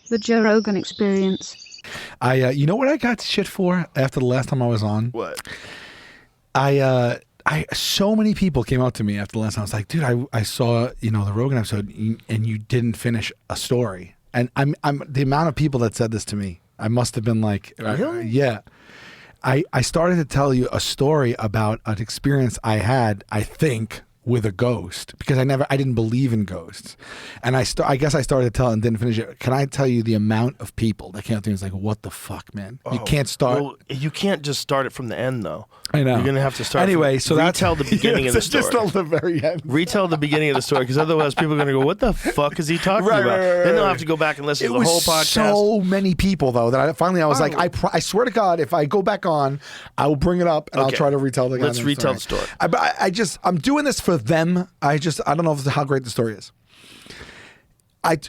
The Joe Rogan Experience. You know what I got shit for after the last time I was on? What? So many people came up to me after the last time. I was like, dude, I saw, the Rogan episode and you didn't finish a story. And I'm the amount of people that said this to me, I must have been like, really? Yeah. I started to tell you a story about an experience I had, I think, with a ghost, because I didn't believe in ghosts, and I guess I started to tell and didn't finish it. Can I tell you the amount of people that came up to me and was like, what the fuck, man? You can't start. Well, you can't just start it from the end, though. I know. You're gonna have to start. Anyway, so retell the beginning of the story. Just till the very end. Retell the beginning of the story, because otherwise people are gonna go, "What the fuck is he talking about?" Then they'll have to go back and listen to the whole podcast. So many people though that I was like, I swear to God, if I go back on, I will bring it up and I'll try to retell the. Let's retell the story. I'm doing this for them. I don't know how great the story is.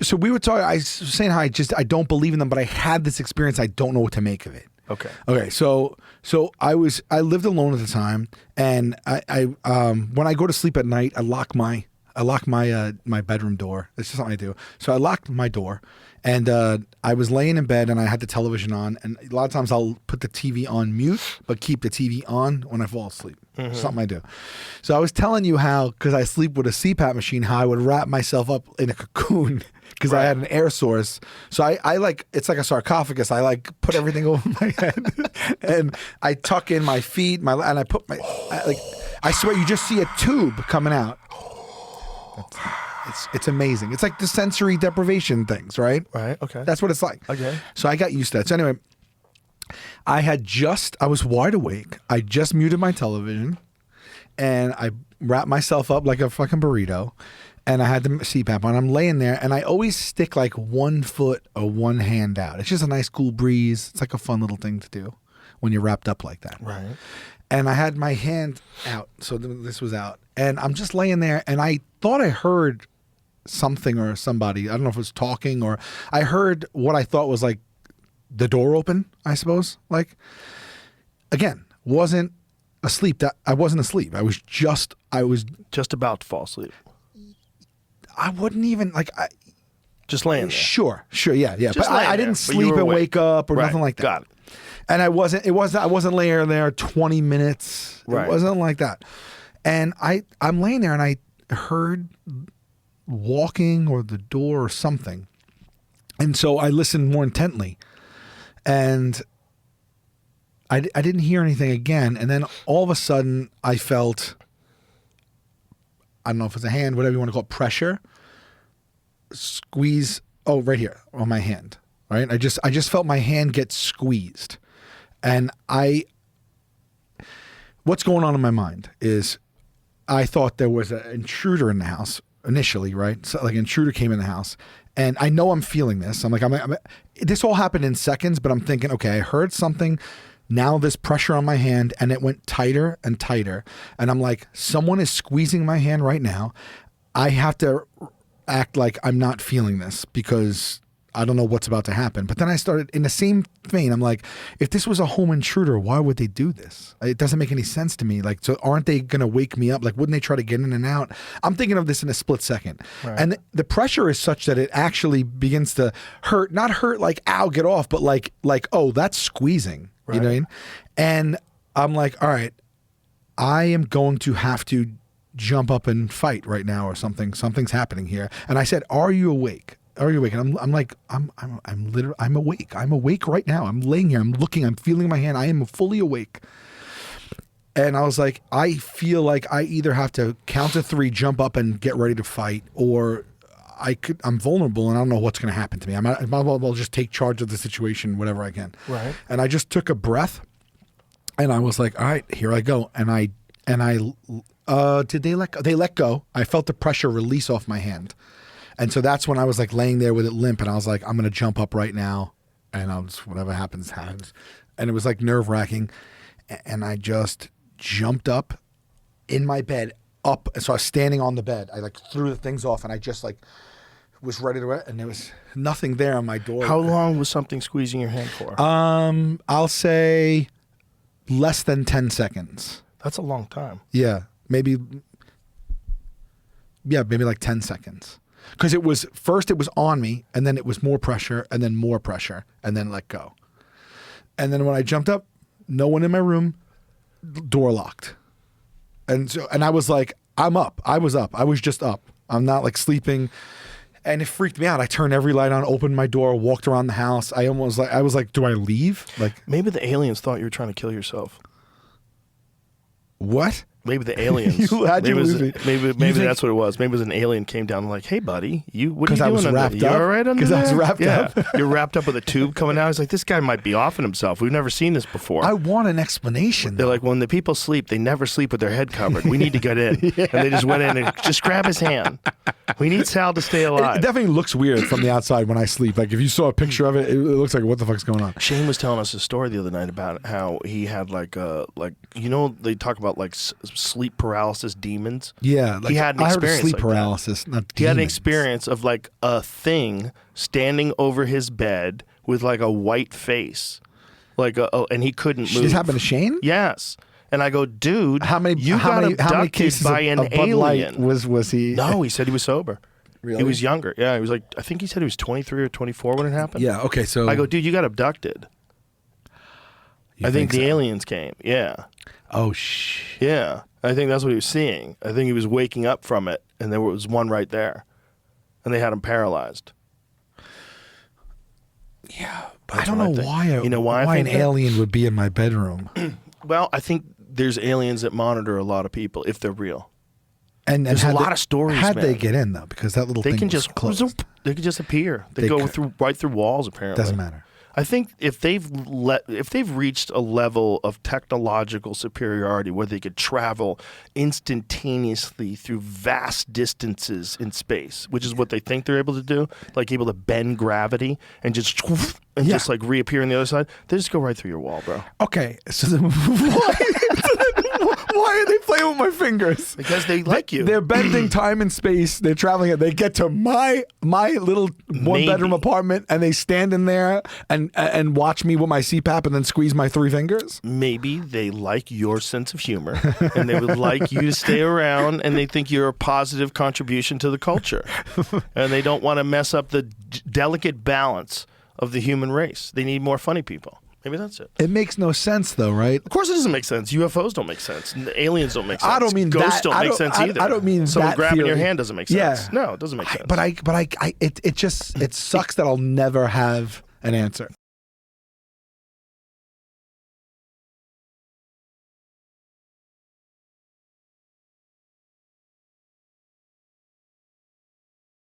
So we were talking. I was saying how I don't believe in them, but I had this experience. I don't know what to make of it. Okay. So I lived alone at the time, and I when I go to sleep at night, I lock my bedroom door. It's just something I do. So I locked my door, and I was laying in bed, and I had the television on, and a lot of times I'll put the TV on mute, but keep the TV on when I fall asleep. Mm-hmm. Something I do. So I was telling you how, because I sleep with a CPAP machine, how I would wrap myself up in a cocoon because I had an air source. So I like, it's like a sarcophagus. I like put everything over my head and I tuck in my feet, and I put I swear you just see a tube coming out. It's amazing. It's like the sensory deprivation things, right? Right. Okay. That's what it's like. Okay. So I got used to that. So anyway, I was wide awake. I just muted my television, and I wrapped myself up like a fucking burrito, and I had the CPAP on. I'm laying there, and I always stick like 1 foot or one hand out. It's just a nice cool breeze. It's like a fun little thing to do when you're wrapped up like that. Right. And I had my hand out, so this was out, and I'm just laying there, and I thought I heard something or somebody. I don't know if it was talking, or I heard what I thought was like the door open, I suppose. Like, again, wasn't asleep. I wasn't asleep. I was just about to fall asleep. I wouldn't even just laying there. Sure, yeah. Just but I didn't sleep and wake up or nothing like that. Got it. And I wasn't laying there 20 minutes. Right. It wasn't like that. And I'm laying there, and I heard walking or the door or something. And so I listened more intently, and I didn't hear anything again. And then all of a sudden I felt, I don't know if it's a hand, whatever you want to call it, pressure, squeeze. Oh, right here on my hand. Right. I just felt my hand get squeezed. And what's going on in my mind is I thought there was an intruder in the house initially, right? So like an intruder came in the house, and I know I'm feeling this. I'm like, this all happened in seconds, but I'm thinking, okay, I heard something. Now there's pressure on my hand, and it went tighter and tighter. And I'm like, someone is squeezing my hand right now. I have to act like I'm not feeling this because I don't know what's about to happen. But then I started in the same vein. I'm like, if this was a home intruder, why would they do this? It doesn't make any sense to me. Like, so aren't they going to wake me up? Like, wouldn't they try to get in and out? I'm thinking of this in a split second. Right. And the pressure is such that it actually begins to hurt, not hurt like, ow, get off, but like, oh, that's squeezing. Right. You know what I mean? And I'm like, all right, I am going to have to jump up and fight right now or something. Something's happening here. And I said, are you awake? Are you awake? And I'm like, I'm literally, I'm awake. I'm awake right now. I'm laying here. I'm looking. I'm feeling my hand. I am fully awake. And I was like, I feel like I either have to count to 3, jump up and get ready to fight, or I'm vulnerable and I don't know what's going to happen to me. I might as well just take charge of the situation, whatever I can. Right. And I just took a breath, and I was like, all right, here I go. And I did they let go? I felt the pressure release off my hand. And so that's when I was like laying there with it limp, and I was like, I'm going to jump up right now, and I'll just, whatever happens, happens. And it was like nerve wracking. And I just jumped up in my bed up. So I was standing on the bed. I like threw the things off, and I just like was ready to, and there was nothing there on my door. How long was something squeezing your hand for? I'll say less than 10 seconds. That's a long time. Yeah. Maybe like 10 seconds. Because it was on me, and then it was more pressure, and then more pressure, and then let go. And then when I jumped up, no one in my room, door locked. And I was like, I'm up. I was up. I was just up. I'm not like sleeping. And it freaked me out. I turned every light on, opened my door, walked around the house. I was like, do I leave? Like, maybe the aliens thought you were trying to kill yourself. What? Maybe the aliens. Maybe that's what it was. Maybe it was an alien came down and like, hey, buddy, what are you doing? Because I was wrapped you up. all right under Because I was there? wrapped up. You're wrapped up with a tube coming out. He's like, this guy might be offing himself. We've never seen this before. I want an explanation. They're like, when the people sleep, they never sleep with their head covered. We need to get in. And they just went in and just grab his hand. We need Sal to stay alive. It definitely looks weird from the outside when I sleep. Like if you saw a picture of it, it looks like, what the fuck's going on? Shane was telling us a story the other night about how he had they talk about like sleep paralysis demons. Yeah, he had an experience. I heard of sleep like paralysis, not He had an demons. experience of like a thing standing over his bed with like a white face, and he couldn't move. This happened to Shane? Yes. And I go, dude, how many cases by an of Bud alien? Light was he? No, he said he was sober. Really? He was younger. Yeah, he was like, I think he said he was 23 or 24 when it happened. Yeah. Okay. So I go, dude, you got abducted. I think the aliens came. Yeah. Oh shh. Yeah. I think that's what he was seeing. I think he was waking up from it, and there was one right there, and they had him paralyzed. Yeah, but I don't know why. You know why an alien would be in my bedroom? Well, I think there's aliens that monitor a lot of people if they're real. And there's a lot of stories. How'd man. they get in though? Because that little thing was closed. They can just appear. They go right through walls. Apparently, doesn't matter. I think if they've reached a level of technological superiority where they could travel instantaneously through vast distances in space, which is what they think they're able to do, like able to bend gravity and just just like reappear on the other side, they just go right through your wall, bro. Okay, so then why are they playing with my fingers? Because they like you. They're bending time and space. They're traveling it. They get to my little one-bedroom apartment, and they stand in there and watch me with my CPAP and then squeeze my 3 fingers. Maybe they like your sense of humor, and they would like you to stay around, and they think you're a positive contribution to the culture, and they don't want to mess up the delicate balance of the human race. They need more funny people. Maybe that's it. It makes no sense, though, right? Of course, it doesn't make sense. UFOs don't make sense. Aliens don't make sense. I don't mean ghosts that. don't make sense either. I don't mean someone that grabbing theory. your hand doesn't make sense. Yeah. No, it doesn't make sense. It sucks that I'll never have an answer.